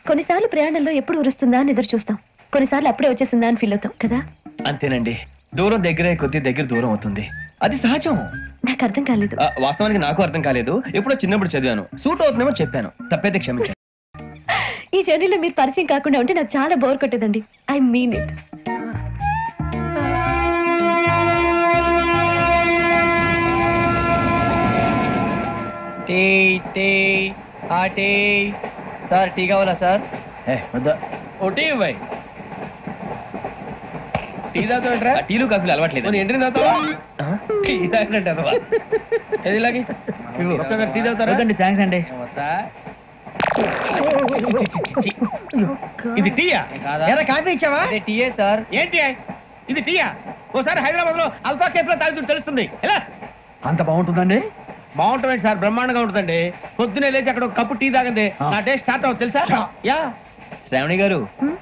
కొన్నిసార్లు ప్రయాణంలో ఎప్పుడు ఉరుస్తుందా అని ఎదురు చూస్తాం, కొన్నిసార్లు అప్పుడే వచ్చేసిందా అని ఫీల్ అవుతాం కదా. అంతేనండి, దూరం దగ్గరే కొద్ది దగ్గర దూరం అవుతుంది, అది సహజం. నాకు అర్థం కాలేదు. వాస్తవానికి నాకు అర్థం కాలేదు, ఎప్పుడో చిన్నప్పుడు చదివాను, సూట్ అవుతుందేమో చెప్పాను, తప్పైతే క్షమించండి. ఈ జర్నీలో మీరు పరిచయం కాకుండా ఉంటే నాకు చాలా బోర్ కొట్టేదండి. I mean it. Sir tea కావాలా సార్? ఒకటి ఇవ్వాయి. టీ తాగుతాంట్రా? టీలు కాఫీలు అలవాట్లేదు. ఏంటి తాగుతావా? టీ తాగినట్టు అదవా? ఏది ఇలాగే ఒక్కగారు టీ తాగుతారా? థ్యాంక్స్ అండి. ఇది టీయా? కాఫీ ఇచ్చావా? టీయే సార్. ఏంటి ఇది టీయా? ఓసారి హైదరాబాద్ లో అల్ఫా కేఫ్ లో తాగుతూ తెలుస్తుంది. ఎలా అంత బాగుంటుందండి? బాగుంటుంది సార్, బ్రహ్మాండంగా ఉంటుందండి. పొద్దునే లేచి అక్కడ ఒక కప్పు టీ తాగండి, నా డే స్టార్ట్ అవుతుంది తెలుసా? యా శ్రావణి గారు,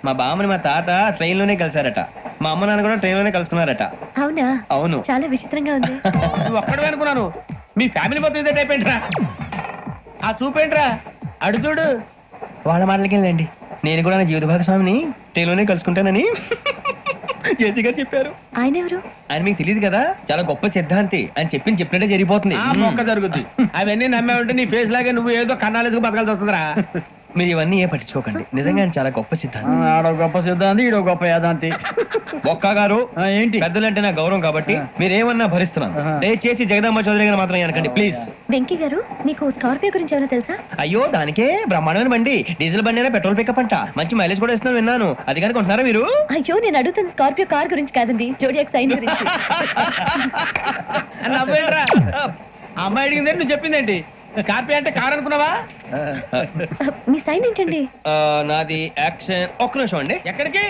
మా బామ్మని మా తాత ట్రైన్ లోనే కలిసారట, మా అమ్మ నాన్న కూడా ట్రైన్ లోనే కలుసుకున్నారట. అవునా? అవును. చాలా విచిత్రంగా ఉంది. నువ్వు ఒక్కడే అనుకున్నాను, మీ ఫ్యామిలీ మొత్తం ఇదే టైప్ ఏంట్రా? ఆ చూపేంట్రా, అడు చూడు. వాళ్ళ మాటలకి వెళ్ళండి, నేను కూడా నా జీవిత భాగస్వామిని ట్రైన్ లోనే కలుసుకుంటానని జేసీ గారు చెప్పారు. ఆయన ఎవరు? ఆయన మీకు తెలియదు కదా, చాలా గొప్ప సిద్ధాంతి అని చెప్పినట్టే జరిగిపోతుంది. మొక్క జరుగుద్ది. అవన్నీ నమ్మే ఉంటే నీ ఫేస్ లాగే నువ్వు ఏదో కన్నాలేసుకు బతకాల్సి వస్తుందిరా. మీరు ఇవన్నీ ఏ పట్టించుకోకండి, నిజంగా చాలా గొప్ప సిద్ధాంతి. ఆడో గొప్ప సిద్ధాంతి, ఈడో గొప్ప యాదాంతి. ఒక్క గారు ఏంటి? పెద్దలంటే నా గౌరవం కాబట్టి మీరేమన్నా భరిస్తున్నాను, దయచేసి జగదాంబ చౌదరి గారు మాత్రం అనకండి ప్లీజ్. వెంకీ గారు, మీకు స్కార్పియో గురించి ఏమైనా తెలుసా? అయ్యో దానికే బ్రహ్మాండమైన బండి, డీజిల్ బండి అయినా పెట్రోల్ పికప్ అంట, మంచి మైలేజ్ కూడా ఇస్తున్నాను విన్నాను. అది కనుక ఉంటున్నారా మీరు? అయ్యో నేను అడుగుతుంది స్కార్పియో కార్ గురించి కాదండి, జోడియాక్ సైన్ గురించి. అమ్మాయి అడిగిందేంటి, నువ్వు చెప్పిందేంటి? స్కార్పియో అంటే కార్ అనుకున్నావా? మీ సైన్ ఏంటండి? నాది యాక్షన్. ఒక్క నిమిషం అండి. ఎక్కడికి?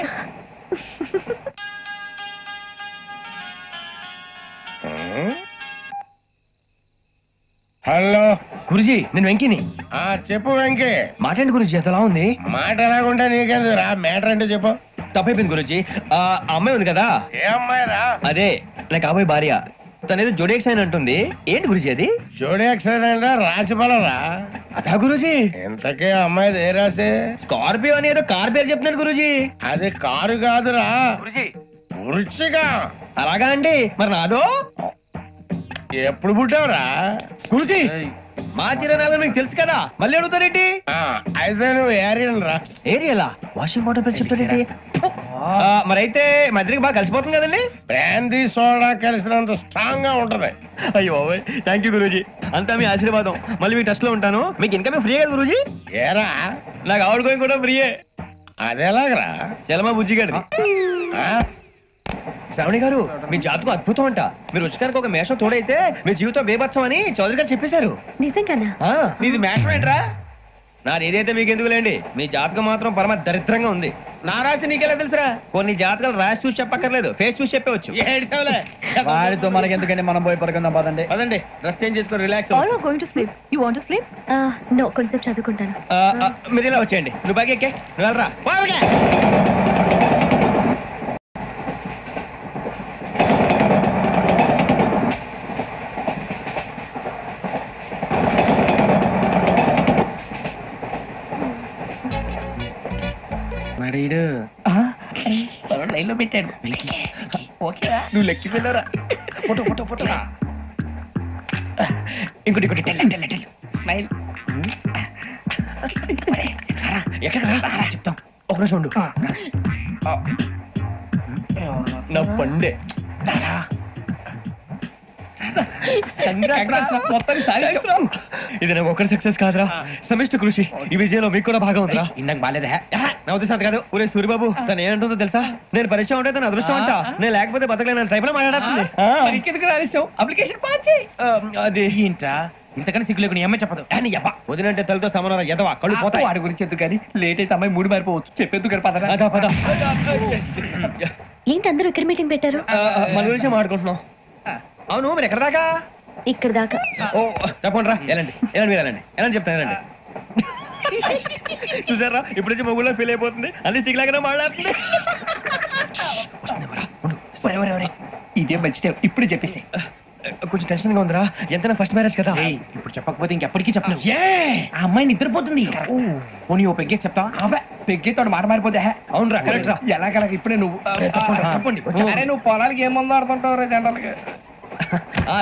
హలో గురుజీ, నేను వెంకిని. చెప్పు వెంకీ. మాట్లాడండి గురుజీ, ఎంతలా ఉంది? మాట ఎలాగుంటా నీకెందుకు రా, మ్యాటర్ అంటే చెప్పు. తప్పైపోయింది గురుజీ, ఆ అమ్మాయి ఉంది కదా, ఏ అమ్మాయి రా? అదే నా కాబోయే భార్య, తనేదో జోడియాక్ సైన్ అంటుంది. ఏంటి గురుజీ అది? జోడియాక్ సైన్ రాసి బలరా? అదా గురుజీ. ఇంతకే అమ్మాయి ఏ రాసి? స్కార్పియో అని ఏదో కార్ పేరు చెప్తున్నాడు గురుజీ. అది కారు కాదురా, వృచ్చిగా. అలాగా అండి, మరి నాదో? ఎప్పుడు పుట్టావురా? గురుజీ మా చిరనాలు మీకు తెలుసు కదా, మళ్ళీ అడుగుతారేంటి? అయితే నువ్వు ఏరియన్ రా. ఏరియలా? వాషింగ్ వాటర్ పేరు చెప్తారేంటి? మరైతే మధ్యకి బాగా కలిసిపోతుంది కదండి. బ్రాందీ సోడా కలిసినంత స్ట్రాంగ్ గా ఉంటది. అయ్యో థ్యాంక్ యూ గురూజీ, అంతా మీ ఆశీర్వాదం. మళ్ళీ మీ టెస్ట్ లో ఉంటాను. మీకు ఇన్కమ్ ఫ్రీ కదా గురూజీ? ఏరా, నాకు ఆవిడ గోయింగ్ కూడా ఫ్రీయే. అదేలాగరా? చలమా బుజ్జి గారిది. శ్రావణి గారు, మీ జాతకం అద్భుతం అంట. మీరు రుచికానికి ఒక మేషం తోడైతే మీ జీవితం బేబత్సం అని చౌదరి గారు చెప్పేశారు. నిజంగానా? నీది మేషం ఏంట్రా? నాది ఏదైతే మీకు ఎందుకు లేండి, మీ జాతకం మాత్రం పరమ దరిద్రంగా ఉంది. నా రాసి నీకెలా తెలుసురా? కొన్ని జాతకాలు రాసి చూసి చెప్పక్కర్లేదు, ఫేస్ చూసి చెప్పవచ్చు. వాడితో మనకి ఎందుకంటే, మనం పోయి పడుకుందాం పదండి. పదండి, డ్రెస్ చేంజ్ చేసుకొని relax. All are going to sleep. You want to sleep? No, కొంచెం చదువుకుంటాను. మీరు ఇలా వచ్చేయండి. నువ్వు బాగా ఎక్కే, నువ్వు వెళ్ళరా. లైన్లో పెట్టాడు. నువ్వు లెక్కి వెళ్ళరా. Photo photo photo. ఇంకోటి ఇంకోటి. స్మైల్. ఎక్కడ చెప్తాం, ఒక నిమిషం ఉండు. నా పండే. ఇది నాకు ఒక్కరి సక్సెస్ కాదురా, సమిష్టి కృషి. ఈ విజయంలో మీకు కూడా భాగం ఉందిరా. ఇందాక బాగాలేదా? నా ఉద్దేశం అంత కాదు. ఊరే సూర్యబాబు, తను ఏమంటుందో తెలుసా? నేను పరిచయం ఉంటే తన అదృష్టం అంట, నేను లేకపోతే బతకలేను ట్రైబ్ లో మాట్లాడుతుంది. అప్లికేషన్ పాస్ చేయి. అది ఏంట్రా ఇంతకన్నా సిగ్గు లేకుండా ఏమై చెప్పదు. వదినంటే తలతో సమానం ఎదవా, కళ్ళు పోతాయి. వాడి గురించి ఎందుకు కానీ, లేట్ అయితే అమ్మాయి మూడు మారిపోవచ్చు. చెప్పేందుకు గారు పద. ఏంటి అందరూ ఇక్కడ మీటింగ్ పెట్టారు? మన గురించి మాట్లాడుకుంటున్నాం. అవును, మీరు ఎక్కడ దాకా? ఇక్కడ దాకా. ఓ తప్పకుండా రా, వెళ్ళండి వెళ్ళండి, మీరు వెళ్ళండి వెళ్ళండి, చెప్తాను వెళ్ళండి. చూసారా, ఇప్పుడు నుంచి మొగుల్లో ఫీల్ అయిపోతుంది, అన్ని సిగ్లాగానే మాట్లాడుతుంది. ఇదే మంచిదే, ఇప్పుడు చెప్పేసి. కొంచెం టెన్షన్ గా ఉందిరా. ఎంతైనా ఫస్ట్ మ్యారేజ్ కదా. ఇప్పుడు చెప్పకపోతే ఇంకెప్పటికీ చెప్పను. ఏ ఆ అమ్మాయి నిద్రపోతుంది. పోనీ ఓ పెగ్గేసి చెప్తా. పెగ్గేతో మాట మారిపోతే. అవునరా, కరెక్ట్ రా. ఎలాగలా ఇప్పుడే నువ్వు తప్పండి. అరే నువ్వు పొలాలకి ఏం మందు ఆడుతుంటావు జనరల్ గా.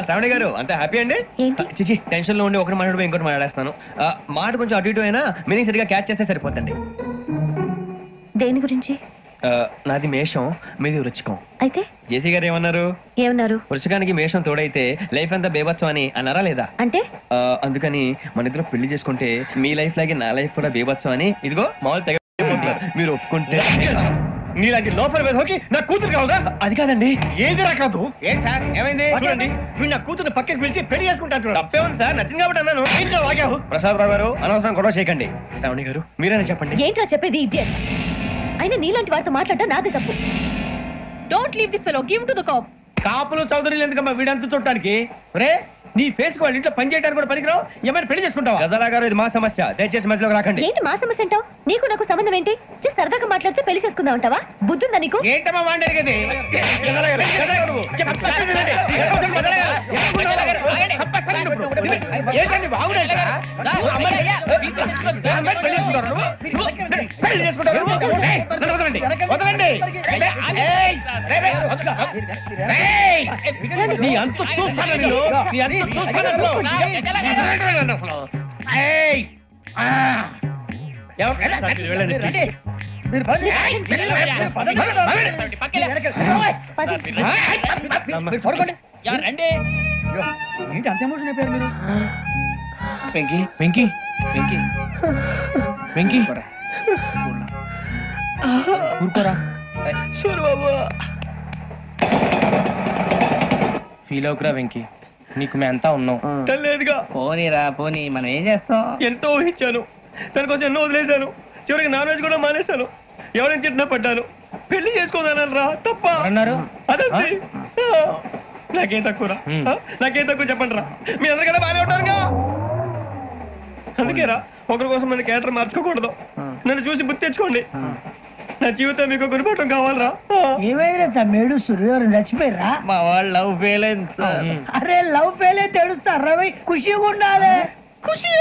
శ్రావణి గారు అంతే హ్యాపీ అండి? ఏంటి? చిచి టెన్షన్ లో ఉండి ఒకటి మాట్లాడిపోయి ఇంకోటి మాట్లాడేస్తాను. మాట కొంచెం అటు ఇటు అయినా మీనింగ్ సరిగా క్యాచ్ చేస్తే సరిపోతండి. దేని గురించి? నాది మేషం, మీది వృచ్చికం. అయితే జేసీ గారు ఏమన్నారు? ఏమన్నారు? వృచ్చికానికి మేషం తోడైతే లైఫ్ అంతా బేబత్సం అని అన్నారా లేదా? అంటే అందుకని మన ఇద్దరు పెళ్లి చేసుకుంటే మీ లైఫ్ లాగే నా లైఫ్ కూడా బేబత్సం అని ఇదిగో మామూలు తెగ మీరు ఒప్పుకుంటే. నీలాంటి లోపల వేదోకి నా కూతురు కావదా? అది కాదండి. ఏది రాకాదు ఏంటి సార్ ఏమైంది చూడండి, వీడు నా కూతురు పక్కకి పిలిచి పెళ్లి చేసుకుంటాడు. తప్పే ఉంది సార్, నచ్చింది కాబట్టి అన్నాను. ఏంటో వాగావు? ప్రసాద్ రావు గారు అనవసరం గొడవ చేయకండి. శ్రావణి గారు మీరైనా చెప్పండి. ఏంట్రా చెప్పేది ఇడియట్? అయినా నీలాంటి వారితో మాట్లాడటం నాదే తప్పు. Don't leave this fellow, give to the cop. కాపులు చౌదరులు ఎందుకమ్మా వీడంతా చూడటానికి? రే నీ ఫేస్ వాళ్ళ ఇంట్లో పని చేయడానికి కూడా పనికిరావు. ఏమైనా పెళ్లి చేసుకుంటావా? గజలా గారు ఇది మా సమస్య, దయచేసి మధ్యలోకి రాకండి. ఏంటి మా సమస్య అంటావు? నీకు నాకు సంబంధం ఏంటి? జస్ట్ సరదాగా మాట్లాడితే పెళ్లి చేసుకుందాం అంటావా? బుద్ధుందా నీకు? ఏంటమ్మా వాడేది ఏంటండి బాగుండేట పెళ్లి చేసుకుంటారు వదలండి వదలండి. నీ అంత చూస్తాను నేను, నీ అంత చూస్తాను. ఏంటి అంత ఎమోషన్ అయిపోయారు మీరు? వెంకీ వెంకీ వెంకీ వెంకీ ఊరుకోరా. ఫీల్ అవుకురా వెంకీ, నీకు మేమంతా ఉన్నాం. లేదుగా. పోనీరా పోనీ, మనం ఏం చేస్తాం? ఎంతో ఊహించాను, తన కోసం ఎన్నో వదిలేశాను. చివరికి నాన్ వెజ్ కూడా మానేశాను. ఎవరైనా తిట్టినా పడ్డాను. పెళ్లి చేసుకోదానని రా తప్ప అన్నారు. అదంతే. నాకేం తక్కువ నాకేం తక్కువ చెప్పండి రా. మీ అందరికన్నా బాగానే ఉంటారుగా. అందుకే రా, ఒకరి కోసం మన క్యారెక్టర్ మార్చుకోకూడదు. నన్ను చూసి గుర్తు తెచ్చుకోండి. నా జీవితం మీకు గురిపటం కావాలరా. ఏమైనా తమ్మేడు సూర్యవరం చచ్చిపోయిరా? మా వాళ్ళు లవ్ ఫెయిల్ అయింది. అరే లవ్ ఫెయిల్ అయితే ఏడుస్తారా? ఖుషిగా ఉండాలి. ఖుషి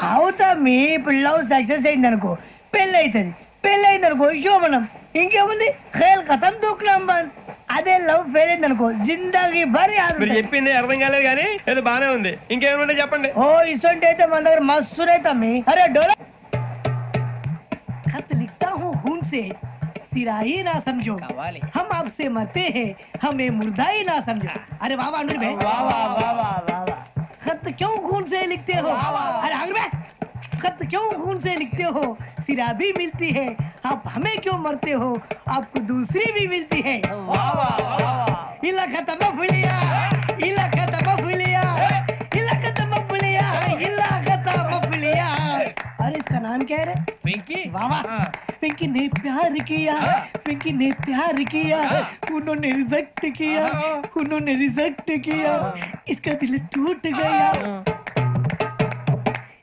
అవుతా. మీ ఇప్పుడు లవ్ సక్సెస్ అయింది అనుకో, పెళ్ళి అవుతుంది. పెళ్ళి అయింది అనుకో శోభనం. ఇంకేముంది, ఖేల్ కథం దూకునాం బంద్. అదే లవ్ ఫెయిల్ అయింది అనుకో జిందాగీ భారీ. మీరు చెప్పింది అర్థం కాలేదు కానీ ఏదో బానే ఉంది. ఇంకేమైనా చెప్పండి. ఓ ఇసొంటి అయితే మన దగ్గర మస్తు తమ్మి. అరే డోలా खत लिखता हूँ खून से, सिरा ही ना समझो, हम आपसे मरते हैं, हमें मुर्दा ही ना समझो. अरे वाह वाह अनुर भाई, वाह वाह वाह वाह वाह. खत क्यों खून से लिखते हो? अरे अनुर भाई, खत क्यों खून से लिखते हो? सिरा भी मिलती है, आप हमें क्यों मरते हो? आपको दूसरी भी मिलती है. वाह वाह वाह. इला खत्म फुलिया, इला खत्म फुलिया, इला खत्म फुलिया, इला खत्म फुलिया. अरे इसका नाम क्या है रे? వెంకీ. वाह वाह. पिंकी ने प्यार किया, पिंकी ने प्यार किया, उन्होंने रिजेक्ट किया, उन्होंने रिजेक्ट किया, इसका दिल टूट गया.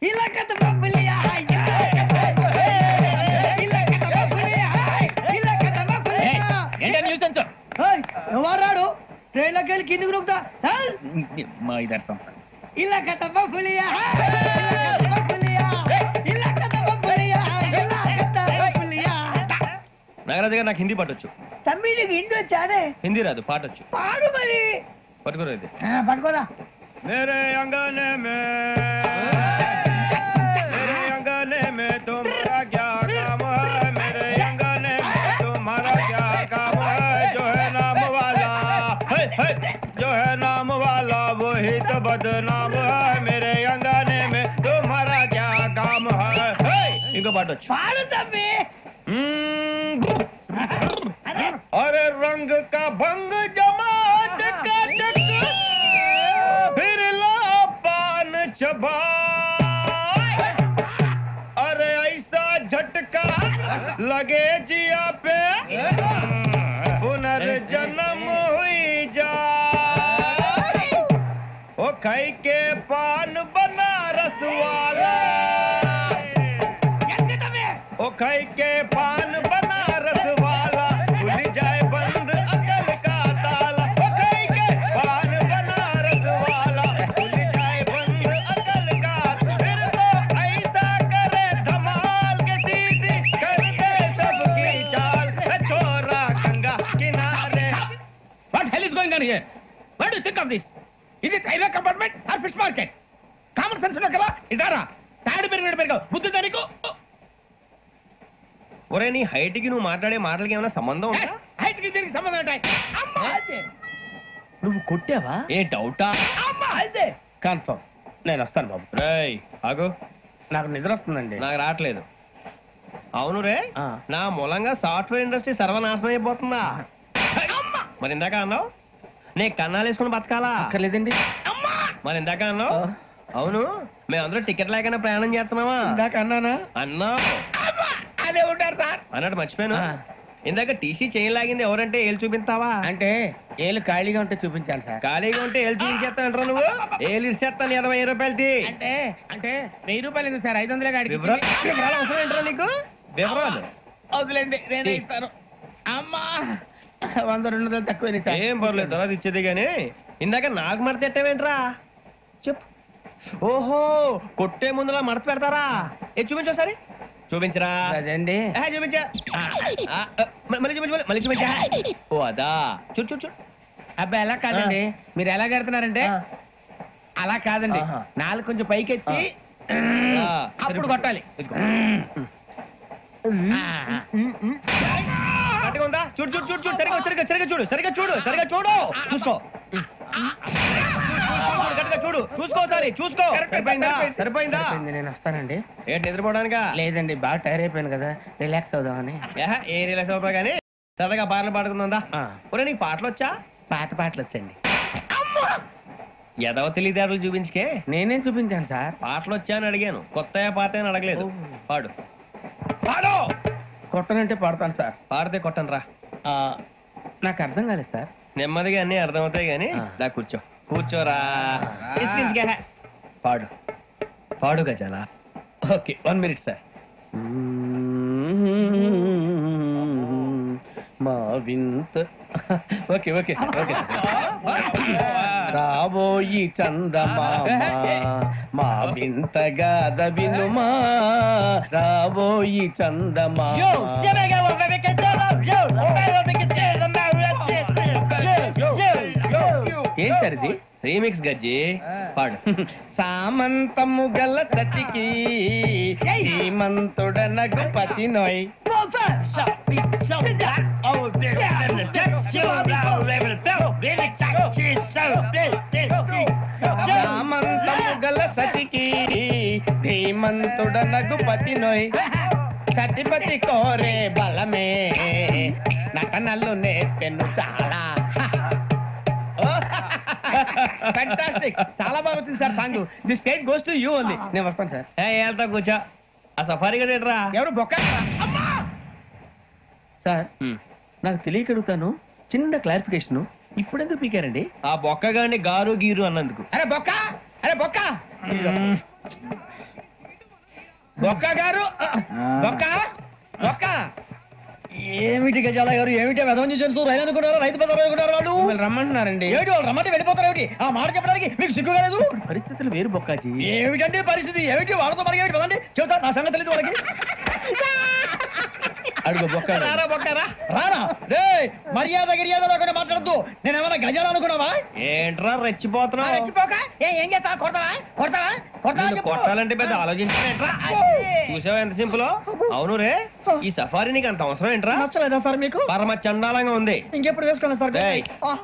इलाका तो बबलिया है, इलाका तो बबलिया है, इलाका तो बबलिया. ఏంటి న్యూసెన్స్? ओए ఎవరాడు ట్రైన్ లోకి వెళ్ళి కిందికి నొక్కుతా? మా ఇదర్సం. इलाका तो बबलिया है, इलाका तो बबलिया, इलाका तो बबलिया, इलाका तो बबलिया. నాగరాజు గారు నాకు హిందీ పాటొచ్చు. తమ్మి నీకు హిందీ వచ్చానే? హిందీ రాదు, పాటొచ్చు. పాడు మరి. పట్టుకోరు ఇది. పట్టుకోరా. मेरे अंगने में तुम्हारा क्या काम है? मेरे अंगने में तुम्हारा क्या काम है? जो है नाम वाला, जो है नाम वाला वही तो बदनाम है. मेरे अंगने में तुम्हारा क्या काम है? इनको पाटो. పాడు తమ్మి. अरे रंग का भंग जमा चकाचक, फिर ला पान चबा. अरे ऐसा झटका लगे जिया पे, पुनर्जन्म हुई जा. ओ खाई के पान बनारस वाला, ओ खाई के पान बनारस वाला, खुल जाए बंद अकल का ताला. ओ खाई के पान बनारस థింక్ ఆఫ్ దిస్. ఇది railway compartment or fish market? Common sense ఉన్నా కదా ఇటారా. తాడు పెరిగావు బుద్ధి దానికి. ఒరే నీ హైట్ కి నువ్వు మాట్లాడే మాటలకి ఏమైనా సంబంధం ఉందా? హైట్ కి దీనికి సంబంధం ఉంటాయి. అమ్మా అదే నువ్వు కొట్టావా? ఏ డౌటా? అమ్మా అదే కన్ఫర్మ్. నేను వస్తాను బాబు. రేయ్ ఆగు, నాకు నిద్ర వస్తుందండి. నాకు రావట్లేదు. అవును రే, నా మూలంగా సాఫ్ట్వేర్ ఇండస్ట్రీ సర్వనాశనం అయిపోతుందా? మరి ఇందాక అన్నావు నే కన్నాలు వేసుకుని బతకాలా? లేదండి. మరి ఇందాక అన్నావు అవును మేమందరూ టికెట్ లేకుండా ప్రయాణం చేస్తున్నావా? ఇందాక అన్నానా? అన్నావు. అదే ఉంటారు సార్. అన్నట్టు మర్చిపోయాను, ఇందాక టీసీ చేయి లాగింది ఎవరంటే ఏళ్ళు చూపిస్తావా? అంటే ఏళ్ళు ఖాళీగా ఉంటే చూపించాలి సార్. ఖాళీగా ఉంటే ఏళ్ళు చూపించేస్తానంటారా నువ్వు? ఏళ్ళు ఇచ్చేస్తాను 20 రూపాయలది. అంటే అంటే 1000 రూపాయలు ఎందుకు సార్? 500 గాడికి వివరాలు అవసరం ఏంట్రా నీకు? వివరాలు వదిలేండి, నేనే ఇస్తాను. అమ్మా 100 200 తక్కువ సార్. ఏం పర్లేదు, తర్వాత ఇచ్చేది కానీ ఇందాక నాకు మడత ఎట్టవేంట్రా చెప్పు. ఓహో కొట్టే ముందులా మడత పెడతారా? ఏ చూపించు ఒకసారి. చూపించరా? అదండి. చూపించా. మళ్ళీ చూపించు, మళ్ళీ చూపించా. ఓ అదా, చూడు చూడు చూడు. అబ్బాయి ఎలా కాదండి, మీరు ఎలా కడుతున్నారంటే అలా కాదండి. నాలుగు కొంచెం పైకెత్తి అప్పుడు కొట్టాలి. కరెక్ట్గా ఉందా? చూడు చూడు చూడు చూడు, సరిగా సరిగా సరిగా చూడు, సరిగా చూడు, సరిగా చూడు, చూసుకో. చూడు చూసుకో, సరే చూసుకో. సరిపోయిందా? సరిపోయిందా? నేను వస్తానండి. ఏంటి నిద్రపోవడానికా? లేదండి, బాగా టైర్ అయిపోయాను కదా, రిలాక్స్ అవుదామని. ఏ రిలాక్స్ అవుతావు కానీ సరదాగా పాటలు పాడుకుందా? ఒరే నీకు పాటలు వచ్చా? పాత పాటలు వచ్చండి. ఎదవ తెలివితేటలు చూపించుకే. నేనేం చూపించాను సార్? పాటలు వచ్చా అని అడిగాను, కొత్త పాత అని అడగలేదు. పాడు పాడు. కొట్టనంటే పడతాను సార్. పాడితే కొట్టను రా. నాకు అర్థం కాలేదు సార్. నెమ్మదిగా అన్ని అర్థమవుతాయి కానీ దా కూర్చో. కూర్చోరా. పాడు పాడు గజాల. Okay 1 minute sir. మా వింత. ఓకే ఓకే సార్, ఓకే రాబోయి చందమామ మా వింతగా వినుమా. రాబోయి చందమామ. ఏం సార్ ఇది? రీమిక్స్ గజ్జి. పాడు. సామంతము గల సతికి శ్రీమంతుడనగు పతి నోయ్. సామంతము గల సతికి ధీమంతుడనగు పతి నోయ్. సతిపతి కోరే బలమే నటనలు నేర్పెను చాలా. ఫ్యాంటాస్టిక్, చాలా బాగా వచ్చింది sir song. The state goes to you only. నేను వస్తాను సార్. వెళ్తా కూర్చో. ఆ సఫారీ గడ్ రా. ఎవరు బొక్క సార్? నాకు తెలియక అడుగుతాను, చిన్న క్లారిఫికేషన్. ఇప్పుడు ఎందుకు పీకారండి? ఆ బొక్కగాని గారు గీరు అన్నందుకు. అరే బొక్క, అరే బొక్క, బొక్క గారు, బొక్క బొక్క. ఏమిటి గజాల గారు, ఏమిటి వెదవని చేస్తూ రైలు అనుకున్నారు, రైతు బజార్ అనుకున్నారు వాళ్ళు? మిమ్మల్ని రమ్మంటున్నారండి. ఏమిటి వాళ్ళు రమ్మంటే వెళ్ళిపోతారు? ఏమిటి ఆ మాట చెప్పడానికి మీకు సిగ్గు కాలేదు? పరిస్థితులు వేరు బొక్కాజీ. ఏమిటంటే పరిస్థితి ఏమిటి? వాళ్ళతో మనకి ఏమిటి పదండి, చెబుతా. నా సంగతి తెలియదు వాళ్ళకి. అడుగు బొక్క. రారా బొక్కరా. రానా రే, మర్యాద గిర్యాద లేకుండా మాట్లాడద్దు. నేను ఏమైనా గజాలు అనుకున్నావా? ఏంట్రా రెచ్చిపోతున్నావు? ఏం చేస్తా? కొడతావా కొడతావా కొడతావా? నిన్ను కొట్టాలంటే పెద్ద ఆలోచించా. చూసావా ఎంత సింపుల్? అవును రే, ఈ సఫారీ నీకు అంత అవసరం ఏంట్రా? నచ్చలేదా సార్ మీకు? పరమ చండాలంగా ఉంది. ఇంకెప్పుడు వేసుకోండి సార్.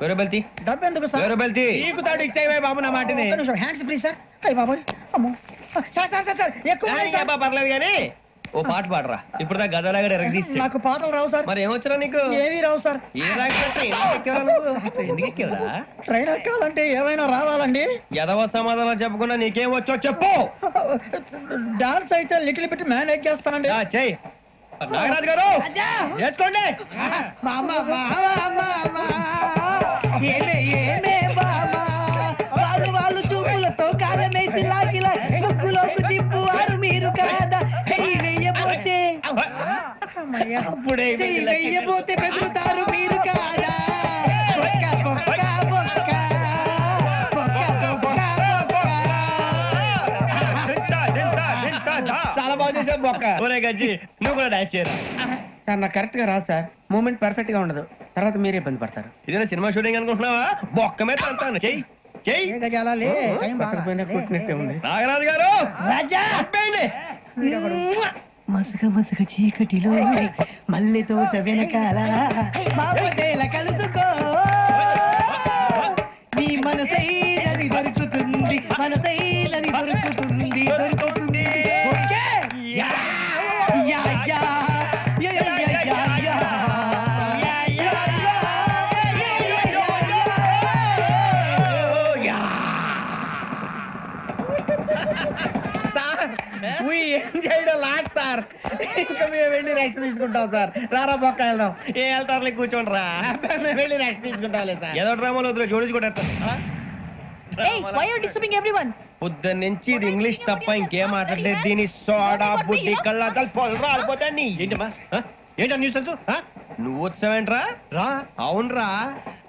వేరే బెల్తి, డబ్బు ఎందుకు సార్? వేరే బెల్తి. నీకు తాడు ఇచ్చేవే బాబు నా మాటని. Hands please sir. అయ్యి బాబు, అమ్మో సార్ సార్ సార్ సార్ ఎక్కువ ఉన్నాయి సార్. పర్లేదు కానీ ఓ పాట పాడరా. ఇప్పుడు దా గదలాగడ ఎరగదీసి. నాకు పాటలు రావు సార్. మరి ఏమొచ్చరా నీకు? ఏవి రావు సార్. ఏ రాకపోతే ఎందుకు ఎక్కేవరా? ట్రైన్ ఎక్కాలంటే ఏమైనా రావాలండి. ఎదవ సమాధానం చెప్పకుండా నీకేం వచ్చో చెప్పు. డాన్స్ అయితే లిటిల్ బిట్ మేనేజ్ చేస్తానండి. చెయ్యి. నాగరాజు గారు చేసుకోండి. ఏమే ఏమే బామా, వాళ్ళు వాళ్ళు చూపులతో కారమేసి లాగిలా ముక్కులోకి తిప్పువారు మీరు కాదా? చెయ్యి వెయ్యబోతే అప్పుడే చెయ్యి వెయ్యబోతే బెదురుతారు మీరు కాదా? బొక్క బొక్క బొక్క బొక్క బొక్క బొక్క. చాలా బాగా చేసావు బొక్క. ఒరే గజ్జి నువ్వు కూడా డాన్స్ చేయరా. సార్ నాకు కరెక్ట్ గా రాదు సార్, మూమెంట్ పర్ఫెక్ట్ గా ఉండదు. తర్వాత మీరే ఇబ్బంది పడతారు. ఇదేనా సినిమా షూటింగ్ అనుకుంటున్నావా? బొక్క మీద అంటాను. చెయ్యి చెయ్యి. కొట్టినట్టే ఉంది. నాగరాజు గారు రాజా ఆపేయండి. మసక మసక చీకటిలో మల్లె తోట వెనకాల బాపతేల కలుసుకో నీ మనసైనది దొరుకుతుంది మనసైనది దొరుకుతుంది దొరుకుతుంది okay yeah yeah yeah yeah yeah yeah yeah sir we enjoyed a lot, sir. ఇంకా మేము వెళ్ళి రెస్ట్ తీసుకుంటాం సార్. రారా పక్క వెళ్దాం. ఏ వెళ్తారులే, కూర్చోండి రా. మేము వెళ్ళి రెస్ట్ తీసుకుంటాంలే సార్. ఏదో డ్రామాలో వద్దులే, జోడించి కొట్టేస్తా. Hey, why are you disturbing everyone? పొద్దున్న నుంచి ఇది ఇంగ్లీష్ తప్ప ఇంకేం మాట్లాడలేదు. దీని సోడా బుద్ధి కళ్ళ పొలు రాలిపోతా నీ. ఏంటమ్మా ఏంటా న్యూస్ నువ్వు వచ్చావేంట్రా? రా అవునరా,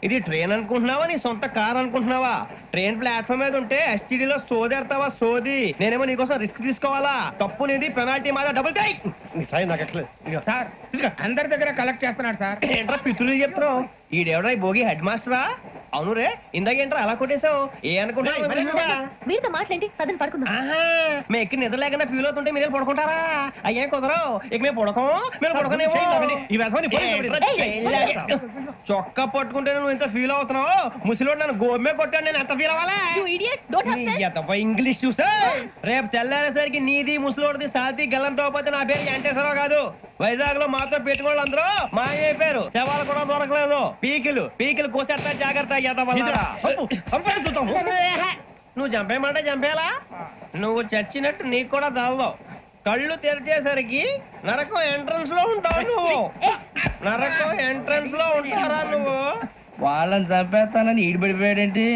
ఇది ట్రైన్ అనుకుంటున్నావా నీ సొంత కార్ అనుకుంటున్నావా? ట్రైన్ ప్లాట్ఫామ్ మీద ఉంటే ఎస్టీడీలో సోదేడతావా సోది? నేనేమో నీకోసం రిస్క్ తీసుకోవాలా? తప్పు నీది, పెనాల్టీ మాదా, డబుల్ టై. నీ సాయి నాకు ఎక్కలేదు. ఇదిగో. సార్ అందరి దగ్గర కలెక్ట్ చేస్తున్నాడు సార్. ఏంట్రా పితులు చెప్తున్నావు? ఈడెవడ్రా ఈ భోగి హెడ్ మాస్టరా? అవును రే, ఇందాకేంట్రా అలా కొట్టేశావు? ఏ అనుకుంటున్నావు? మీరుతో మాట్లాడి పదని పడుకుందాం. ఆహా, మేము ఎక్కి నిద్ర లేకుండా ఫీల్ అవుతుంటే మీరే పడుకుంటారా? అయ్యే కుదరవు. ఇక మేము పడకం, మేము పడకనేమో. ఈ వ్యసనం చొక్కా పట్టుకుంటే నువ్వు ఇంత ఫీల్ అవుతున్నావు. ముసలివాడు నన్ను గోమే కొట్టాడు, నేను ఎంత ఫీల్ అవ్వాలా? You idiot, don't have sense. English చూసా రేపు తెల్లారేసరికి నీది ముసలోడిది సాతి గల్లంతో పోతే నా పేరు వెంకటేశ్వరరావు కాదు. వైజాగ్ లో మాతో పెట్టుకోళ్ళు అందరూ మాయైపోయారు. శవాలు కూడా దొరకలేదు. పీకిలు కోసేస్తా, జాగ్రత్త. నువ్వు చంపేయమంటే చంపేలా? నువ్వు చచ్చినట్టు నీకు కూడా తగదు. కళ్ళు తెరిచేసరికి నరకం ఎంట్రన్స్ లో ఉంటావు నువ్వు. నరకం ఎంట్రన్స్ లో ఉంటారా నువ్వు? వాళ్ళని చంపేస్తానని ఈడిపడిపోయాడేంటి?